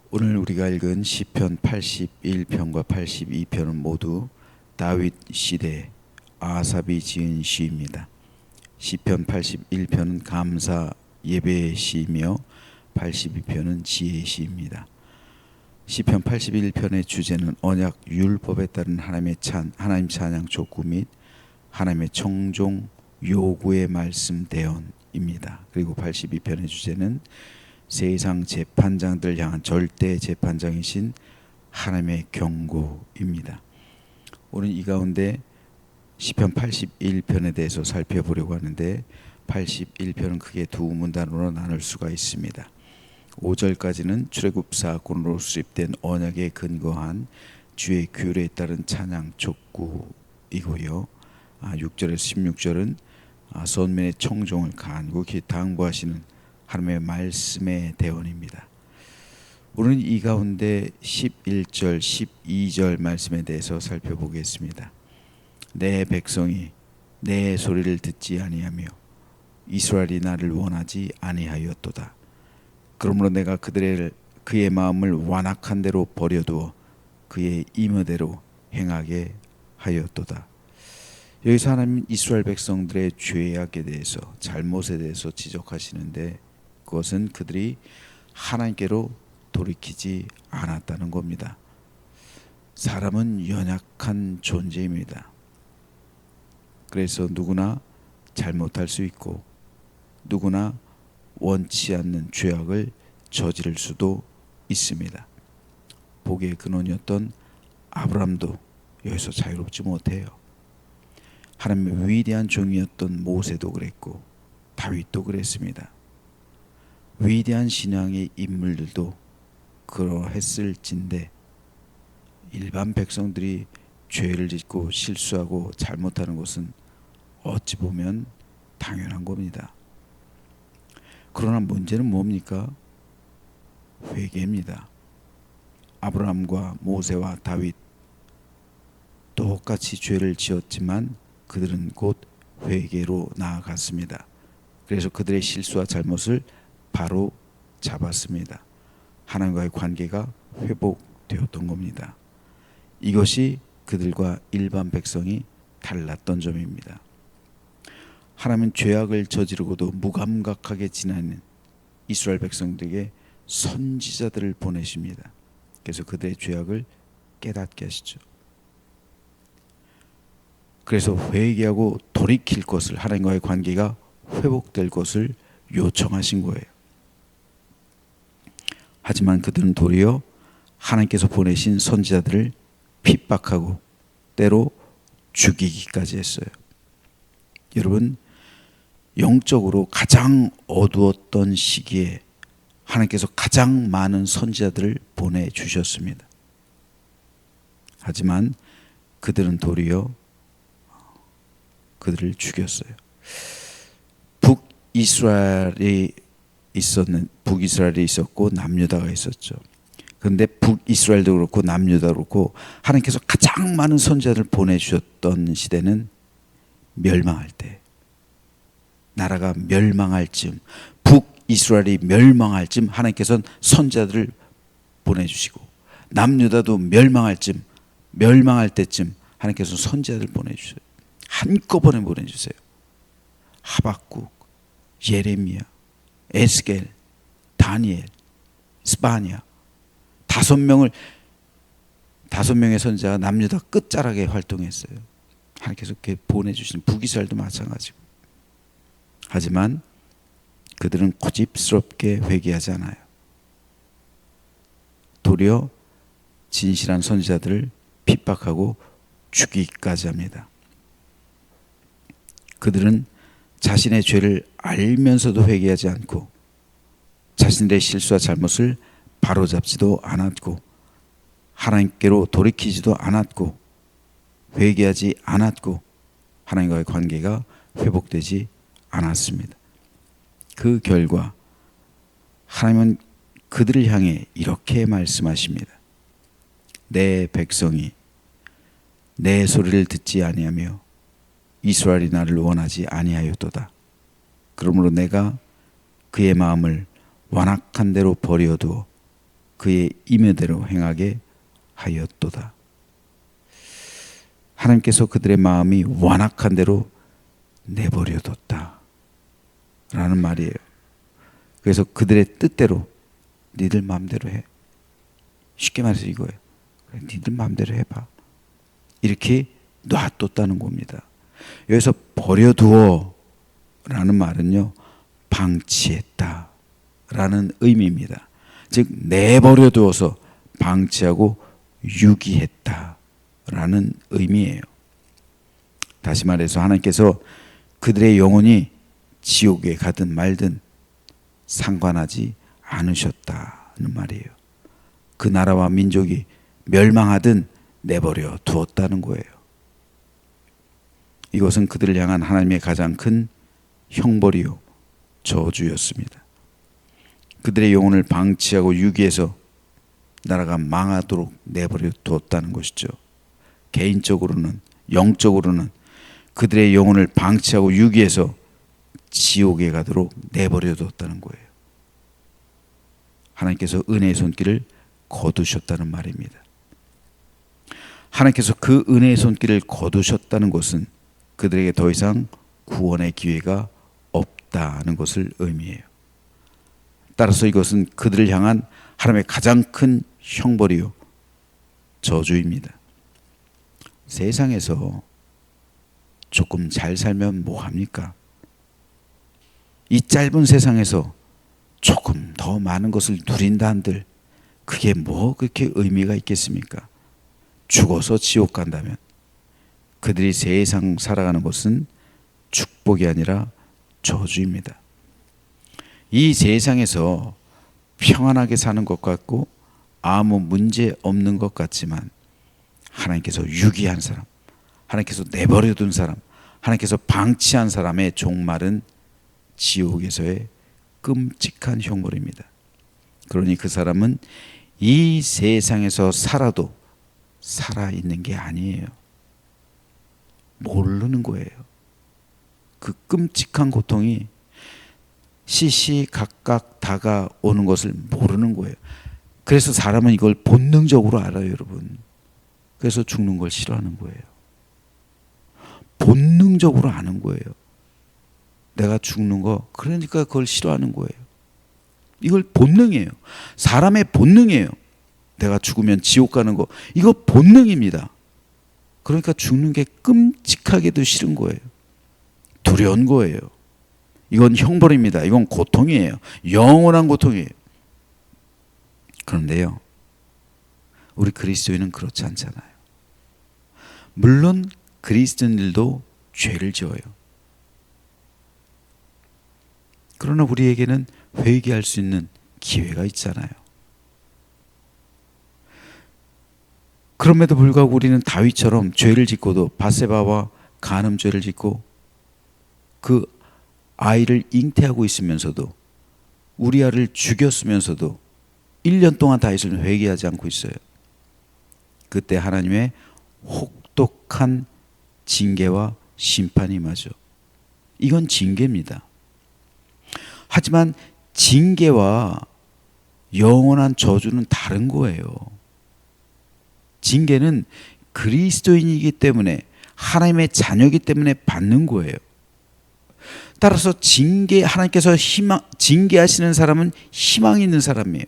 오늘 우리가 읽은 시편 81편과 82편은 모두 다윗 시대 아삽이 지은 시입니다. 시편 81편은 감사 예배의 시이며 82편은 지혜의 시입니다. 시편 81편의 주제는 언약 율법에 따른 하나님 찬양 촉구 및 하나님의 청종 요구의 말씀 대언입니다. 그리고 82편의 주제는 세상 재판장들 향한 절대 재판장이신 하나님의 경고입니다. 오늘 이 가운데 시편 81편에 대해서 살펴보려고 하는데, 81편은 크게 두 문단으로 나눌 수가 있습니다. 5절까지는 출애굽 사건으로 수립된 언약에 근거한 주의 규례에 따른 찬양 촉구이고요. 6절에서 16절은 선민의 청종을 간곡히 당부하시는 하나님의 말씀의 대언입니다. 오늘 이 가운데 11절, 12절 말씀에 대해서 살펴보겠습니다. 내 백성이 내 소리를 듣지 아니하며 이스라엘이 나를 원하지 아니하였도다. 그러므로 내가 그의 마음을 완악한 대로 버려두어 그의 임의대로 행하게 하였도다. 여기서 하나님 이스라엘 백성들의 죄악에 대해서, 잘못에 대해서 지적하시는데, 그것은 그들이 하나님께로 돌이키지 않았다는 겁니다. 사람은 연약한 존재입니다. 그래서 누구나 잘못할 수 있고 누구나 원치 않는 죄악을 저지를 수도 있습니다. 복의 근원이었던 아브라함도 여기서 자유롭지 못해요. 하나님의 위대한 종이었던 모세도 그랬고 다윗도 그랬습니다. 위대한 신앙의 인물들도 그러했을진데, 일반 백성들이 죄를 짓고 실수하고 잘못하는 것은 어찌 보면 당연한 겁니다. 그러나 문제는 뭡니까? 회개입니다. 아브라함과 모세와 다윗 똑같이 죄를 지었지만 그들은 곧 회개로 나아갔습니다. 그래서 그들의 실수와 잘못을 바로 잡았습니다. 하나님과의 관계가 회복되었던 겁니다. 이것이 그들과 일반 백성이 달랐던 점입니다. 하나님은 죄악을 저지르고도 무감각하게 지내는 이스라엘 백성들에게 선지자들을 보내십니다. 그래서 그들의 죄악을 깨닫게 하시죠. 그래서 회개하고 돌이킬 것을, 하나님과의 관계가 회복될 것을 요청하신 거예요. 하지만 그들은 도리어 하나님께서 보내신 선지자들을 핍박하고 때로 죽이기까지 했어요. 여러분, 영적으로 가장 어두웠던 시기에 하나님께서 가장 많은 선지자들을 보내주셨습니다. 하지만 그들은 도리어 그들을 죽였어요. 북이스라엘이 있었고 남유다가 있었죠. 그런데 북이스라엘도 그렇고 남유다도 그렇고 하나님께서 가장 많은 선지자들을 보내주셨던 시대는 멸망할 때, 나라가 멸망할 즈음, 북이스라엘이 멸망할 즈음 하나님께서는 선지자들을 보내주시고, 남유다도 멸망할 때쯤 하나님께서 선지자들을 보내주셔요. 한꺼번에 보내주세요. 하박국, 예레미야, 에스겔, 다니엘, 스바냐, 5명의 선지자가 남유다 끝자락에 활동했어요. 하나님께서 그렇게 보내주신, 북이스라엘도 마찬가지고. 하지만 그들은 고집스럽게 회개하지 않아요. 도리어 진실한 선지자들을 핍박하고 죽이기까지 합니다. 그들은 자신의 죄를 알면서도 회개하지 않고 자신들의 실수와 잘못을 바로잡지도 않았고 하나님께로 돌이키지도 않았고 회개하지 않았고 하나님과의 관계가 회복되지 않았습니다. 그 결과 하나님은 그들을 향해 이렇게 말씀하십니다. 내 백성이 내 소리를 듣지 아니하며 이스라엘이 나를 원하지 아니하였도다. 그러므로 내가 그의 마음을 완악한 대로 버려두어 그의 임의대로 행하게 하였도다. 하나님께서 그들의 마음이 완악한 대로 내버려뒀다 라는 말이에요. 그래서 그들의 뜻대로 니들 마음대로 해. 쉽게 말해서 이거예요. 그래, 니들 마음대로 해봐. 이렇게 놔뒀다는 겁니다. 여기서 버려두어 라는 말은요, 방치했다 라는 의미입니다. 즉 내버려두어서 방치하고 유기했다 라는 의미예요. 다시 말해서 하나님께서 그들의 영혼이 지옥에 가든 말든 상관하지 않으셨다는 말이에요. 그 나라와 민족이 멸망하든 내버려 두었다는 거예요. 이것은 그들을 향한 하나님의 가장 큰 형벌이요 저주였습니다. 그들의 영혼을 방치하고 유기해서 나라가 망하도록 내버려 두었다는 것이죠. 개인적으로는, 영적으로는 그들의 영혼을 방치하고 유기해서 지옥에 가도록 내버려 두었다는 거예요. 하나님께서 은혜의 손길을 거두셨다는 말입니다. 하나님께서 그 은혜의 손길을 거두셨다는 것은 그들에게 더 이상 구원의 기회가 없다는 것을 의미해요. 따라서 이것은 그들을 향한 하나님의 가장 큰 형벌이요 저주입니다. 세상에서 조금 잘 살면 뭐합니까? 이 짧은 세상에서 조금 더 많은 것을 누린다 한들 그게 뭐 그렇게 의미가 있겠습니까? 죽어서 지옥 간다면 그들이 세상 살아가는 것은 축복이 아니라 저주입니다. 이 세상에서 평안하게 사는 것 같고 아무 문제 없는 것 같지만 하나님께서 유기한 사람, 하나님께서 내버려둔 사람, 하나님께서 방치한 사람의 종말은 지옥에서의 끔찍한 형벌입니다. 그러니 그 사람은 이 세상에서 살아도 살아있는 게 아니에요. 모르는 거예요. 그 끔찍한 고통이 시시각각 다가오는 것을 모르는 거예요. 그래서 사람은 이걸 본능적으로 알아요, 여러분. 그래서 죽는 걸 싫어하는 거예요. 본능적으로 아는 거예요. 내가 죽는 거, 그러니까 그걸 싫어하는 거예요. 이걸 본능이에요. 사람의 본능이에요. 내가 죽으면 지옥 가는 거, 이거 본능입니다. 그러니까 죽는 게 끔찍하게도 싫은 거예요. 두려운 거예요. 이건 형벌입니다. 이건 고통이에요. 영원한 고통이에요. 그런데요, 우리 그리스도인은 그렇지 않잖아요. 물론 그리스도인들도 죄를 지어요. 그러나 우리에게는 회개할 수 있는 기회가 있잖아요. 그럼에도 불구하고 우리는 다윗처럼 죄를 짓고도 밧세바와 간음죄를 짓고 그 아이를 잉태하고 있으면서도 우리아를 죽였으면서도 1년 동안 다윗을 회개하지 않고 있어요. 그때 하나님의 혹독한 징계와 심판이 임하죠. 이건 징계입니다. 하지만 징계와 영원한 저주는 다른 거예요. 징계는 그리스도인이기 때문에, 하나님의 자녀이기 때문에 받는 거예요. 따라서 하나님께서 징계하시는 사람은 희망이 있는 사람이에요.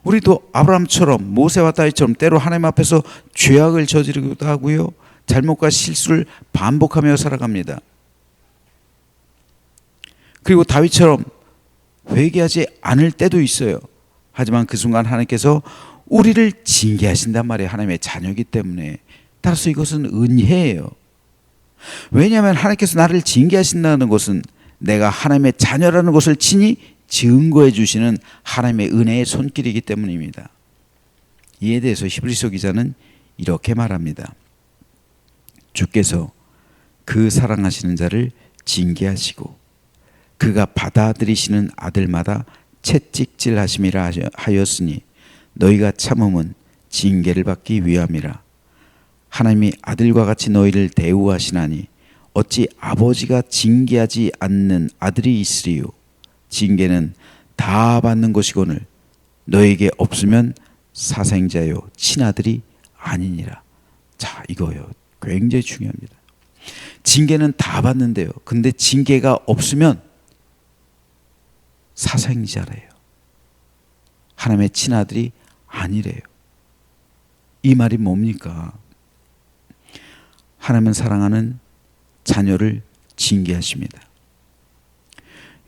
우리도 아브라함처럼, 모세와 다윗처럼 때로 하나님 앞에서 죄악을 저지르기도 하고요, 잘못과 실수를 반복하며 살아갑니다. 그리고 다윗처럼 회개하지 않을 때도 있어요. 하지만 그 순간 하나님께서 우리를 징계하신단 말이에요. 하나님의 자녀이기 때문에. 따라서 이것은 은혜예요. 왜냐하면 하나님께서 나를 징계하신다는 것은 내가 하나님의 자녀라는 것을 친히 증거해 주시는 하나님의 은혜의 손길이기 때문입니다. 이에 대해서 히브리서 기자는 이렇게 말합니다. 주께서 그 사랑하시는 자를 징계하시고 그가 받아들이시는 아들마다 채찍질 하심이라 하였으니 너희가 참음은 징계를 받기 위함이라. 하나님이 아들과 같이 너희를 대우하시나니 어찌 아버지가 징계하지 않는 아들이 있으리요. 징계는 다 받는 것이거늘 너에게 없으면 사생자요 친아들이 아니니라. 자, 이거요. 굉장히 중요합니다. 징계는 다 받는데요. 근데 징계가 없으면 사생자래요. 하나님의 친아들이 아니래요. 이 말이 뭡니까? 하나님은 사랑하는 자녀를 징계하십니다.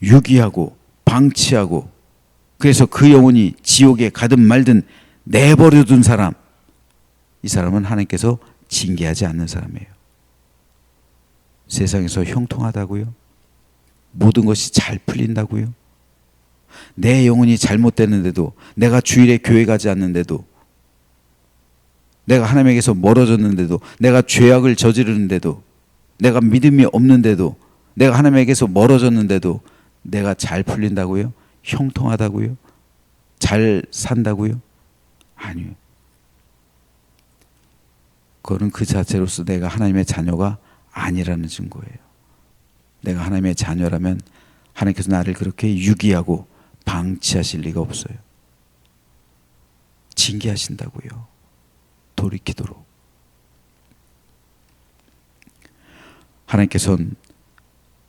유기하고 방치하고 그래서 그 영혼이 지옥에 가든 말든 내버려둔 사람, 이 사람은 하나님께서 징계하지 않는 사람이에요. 세상에서 형통하다고요? 모든 것이 잘 풀린다고요? 내 영혼이 잘못됐는데도, 내가 주일에 교회 가지 않는데도, 내가 하나님에게서 멀어졌는데도, 내가 죄악을 저지르는데도, 내가 믿음이 없는데도, 내가 하나님에게서 멀어졌는데도 내가 잘 풀린다고요? 형통하다고요? 잘 산다고요? 아니요. 그거는 그 자체로서 내가 하나님의 자녀가 아니라는 증거예요. 내가 하나님의 자녀라면 하나님께서 나를 그렇게 유기하고 방치하실 리가 없어요. 징계하신다고요. 돌이키도록. 하나님께서는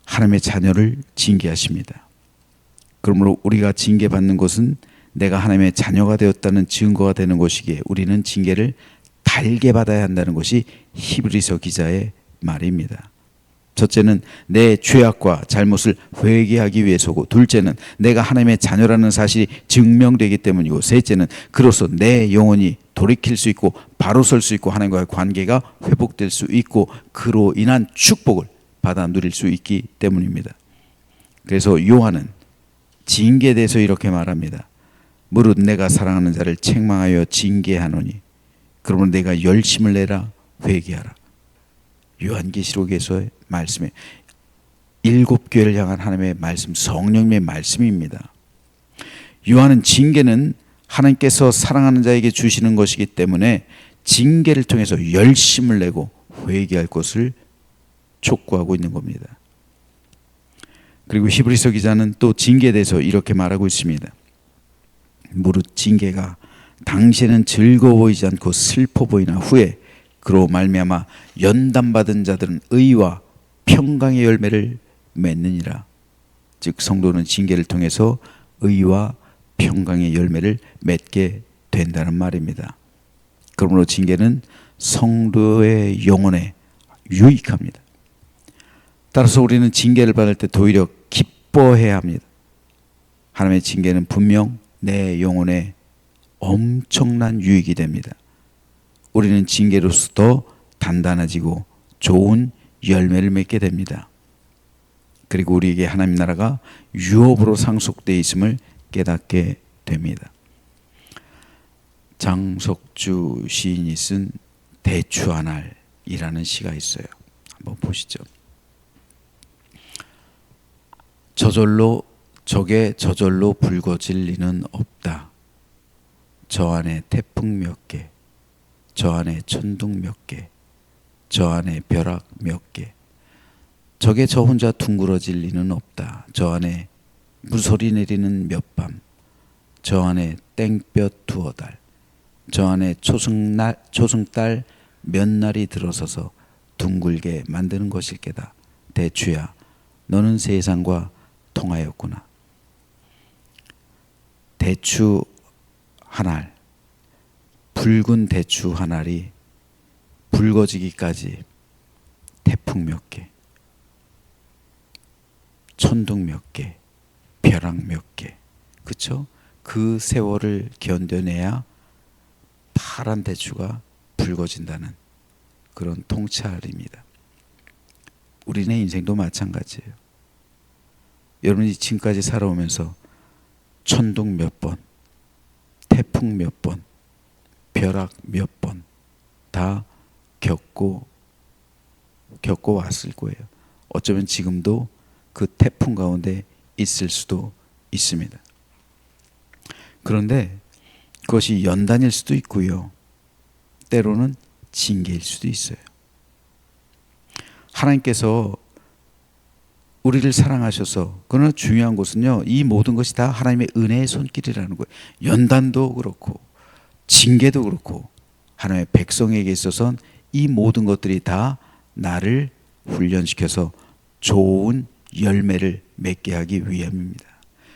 하나님의 자녀를 징계하십니다. 그러므로 우리가 징계받는 것은 내가 하나님의 자녀가 되었다는 증거가 되는 것이기에 우리는 징계를 달게 받아야 한다는 것이 히브리서 기자의 말입니다. 첫째는 내 죄악과 잘못을 회개하기 위해서고, 둘째는 내가 하나님의 자녀라는 사실이 증명되기 때문이고, 셋째는 그로써 내 영혼이 돌이킬 수 있고 바로 설 수 있고 하나님과의 관계가 회복될 수 있고 그로 인한 축복을 받아 누릴 수 있기 때문입니다. 그래서 요한은 징계에 대해서 이렇게 말합니다. 무릇 내가 사랑하는 자를 책망하여 징계하노니 그러면 내가 열심을 내라 회개하라. 요한계시록에서의 말씀에 7교회를 향한 하나님의 말씀, 성령님의 말씀입니다. 요한은 징계는 하나님께서 사랑하는 자에게 주시는 것이기 때문에 징계를 통해서 열심을 내고 회개할 것을 촉구하고 있는 겁니다. 그리고 히브리서 기자는 또 징계에 대해서 이렇게 말하고 있습니다. 무릇 징계가 당시에는 즐거워 보이지 않고 슬퍼 보이나 후에 그로 말미암아 연단받은 자들은 의와 평강의 열매를 맺느니라. 즉 성도는 징계를 통해서 의와 평강의 열매를 맺게 된다는 말입니다. 그러므로 징계는 성도의 영혼에 유익합니다. 따라서 우리는 징계를 받을 때 도리어 기뻐해야 합니다. 하나님의 징계는 분명 내 영혼에 엄청난 유익이 됩니다. 우리는 징계로서 더 단단해지고 좋은 열매를 맺게 됩니다. 그리고 우리에게 하나님 나라가 유업으로 상속되어 있음을 깨닫게 됩니다. 장석주 시인이 쓴 대추 한 알이라는 시가 있어요. 한번 보시죠. 저절로 붉어질 리는 없다. 저 안에 태풍 몇 개, 저 안에 천둥 몇 개, 저 안에 벼락 몇 개, 저게 저 혼자 둥그러질 리는 없다. 저 안에 무소리 내리는 몇 밤, 저 안에 땡볕 두어 달, 저 안에 초승달 몇 날이 들어서서 둥글게 만드는 것일 게다. 대추야, 너는 세상과 통하였구나. 대추 한 알, 붉은 대추 한 알이 붉어지기까지 태풍 몇 개, 천둥 몇 개, 벼락 몇 개, 그쵸? 그 세월을 견뎌내야 파란 대추가 붉어진다는 그런 통찰입니다. 우리네 인생도 마찬가지예요. 여러분이 지금까지 살아오면서 천둥 몇 번, 태풍 몇 번, 벼락 몇 번 다 겪고 왔을 거예요. 어쩌면 지금도 그 태풍 가운데 있을 수도 있습니다. 그런데 그것이 연단일 수도 있고요. 때로는 징계일 수도 있어요. 하나님께서 우리를 사랑하셔서, 그러나 중요한 것은요, 이 모든 것이 다 하나님의 은혜의 손길이라는 거예요. 연단도 그렇고 징계도 그렇고 하나님의 백성에게 있어서는 이 모든 것들이 다 나를 훈련시켜서 좋은 열매를 맺게 하기 위함입니다.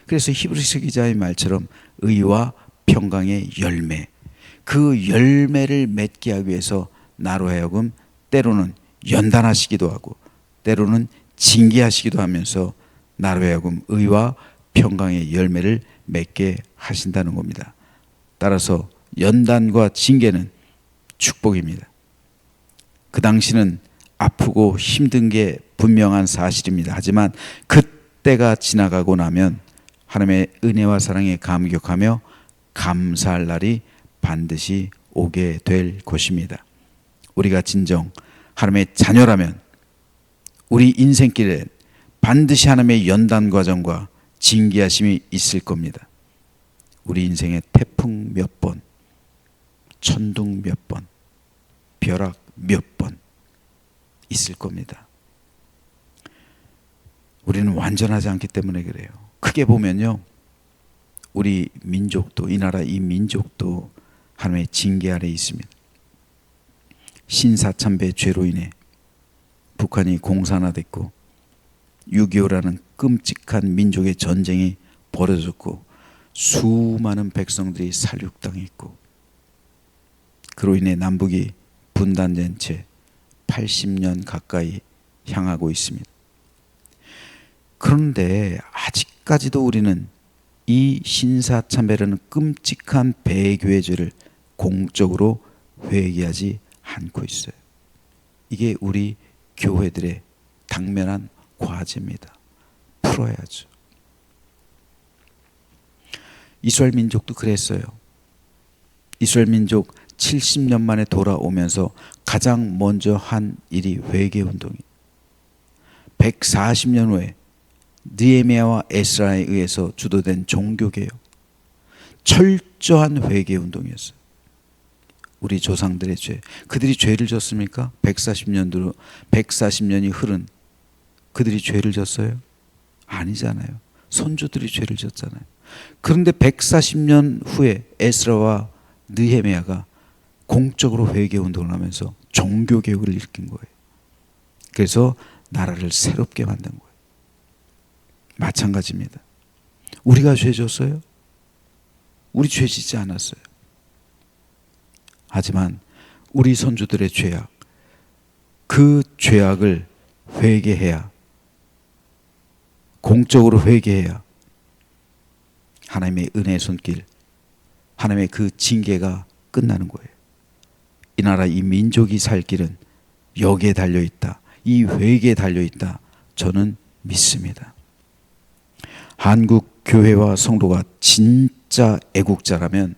그래서 히브리서 기자의 말처럼 의와 평강의 열매, 그 열매를 맺게 하기 위해서 나로 하여금 때로는 연단하시기도 하고 때로는 징계하시기도 하면서 나로 하여금 의와 평강의 열매를 맺게 하신다는 겁니다. 따라서 연단과 징계는 축복입니다. 그 당시는 아프고 힘든 게 분명한 사실입니다. 하지만 그때가 지나가고 나면 하나님의 은혜와 사랑에 감격하며 감사할 날이 반드시 오게 될 것입니다. 우리가 진정 하나님의 자녀라면 우리 인생길에 반드시 하나님의 연단 과정과 징계하심이 있을 겁니다. 우리 인생에 태풍 몇 번, 천둥 몇 번, 벼락 몇 번 있을 겁니다. 우리는 완전하지 않기 때문에 그래요. 크게 보면요, 우리 민족도, 이 나라 이 민족도 하나님의 징계 아래 있습니다. 신사참배 죄로 인해 북한이 공산화됐고 6.25라는 끔찍한 민족의 전쟁이 벌어졌고 수많은 백성들이 살육당했고 그로 인해 남북이 분단된 채 80년 가까이 향하고 있습니다. 그런데 아직까지도 우리는 이 신사참배라는 끔찍한 배교의 죄를 공적으로 회개하지 않고 있어요. 이게 우리 교회들의 당면한 과제입니다. 풀어야죠. 이스라엘 민족도 그랬어요. 이스라엘 민족 70년 만에 돌아오면서 가장 먼저 한 일이 회개운동이에요. 140년 후에 느헤미야와 에스라에 의해서 주도된 종교개혁, 철저한 회개운동이었어요. 우리 조상들의 죄, 그들이 죄를 졌습니까? 140년이 흐른 그들이 죄를 졌어요? 아니잖아요. 선조들이 죄를 졌잖아요. 그런데 140년 후에 에스라와 느헤미야가 공적으로 회개운동을 하면서 종교개혁을 일으킨 거예요. 그래서 나라를 새롭게 만든 거예요. 마찬가지입니다. 우리가 죄 졌어요? 우리 죄 짓지 않았어요. 하지만 우리 선조들의 죄악, 그 죄악을 회개해야, 공적으로 회개해야 하나님의 은혜의 손길, 하나님의 그 징계가 끝나는 거예요. 이 나라 이 민족이 살 길은 여기에 달려있다, 이 회개에 달려있다, 저는 믿습니다. 한국 교회와 성도가 진짜 애국자라면,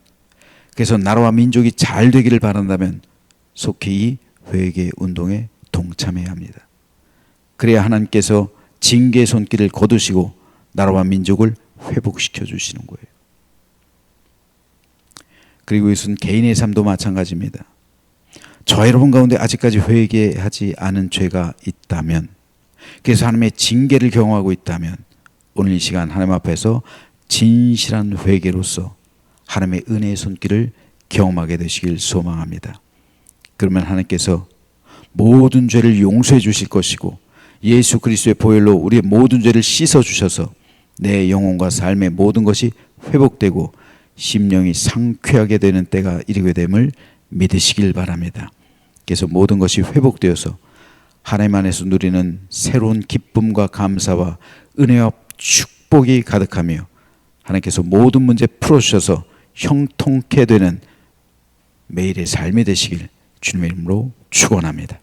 그래서 나라와 민족이 잘 되기를 바란다면 속히 이 회개 운동에 동참해야 합니다. 그래야 하나님께서 징계의 손길을 거두시고 나라와 민족을 회복시켜 주시는 거예요. 그리고 이것은 개인의 삶도 마찬가지입니다. 저 여러분 가운데 아직까지 회개하지 않은 죄가 있다면, 그래서 하나님의 징계를 경험하고 있다면 오늘 이 시간 하나님 앞에서 진실한 회개로서 하나님의 은혜의 손길을 경험하게 되시길 소망합니다. 그러면 하나님께서 모든 죄를 용서해 주실 것이고 예수 그리스도의 보혈로 우리의 모든 죄를 씻어 주셔서 내 영혼과 삶의 모든 것이 회복되고 심령이 상쾌하게 되는 때가 이르게 됨을 믿으시길 바랍니다. 그래서 모든 것이 회복되어서 하나님 안에서 누리는 새로운 기쁨과 감사와 은혜와 축복이 가득하며 하나님께서 모든 문제 풀어주셔서 형통케 되는 매일의 삶이 되시길 주님의 이름으로 축원합니다.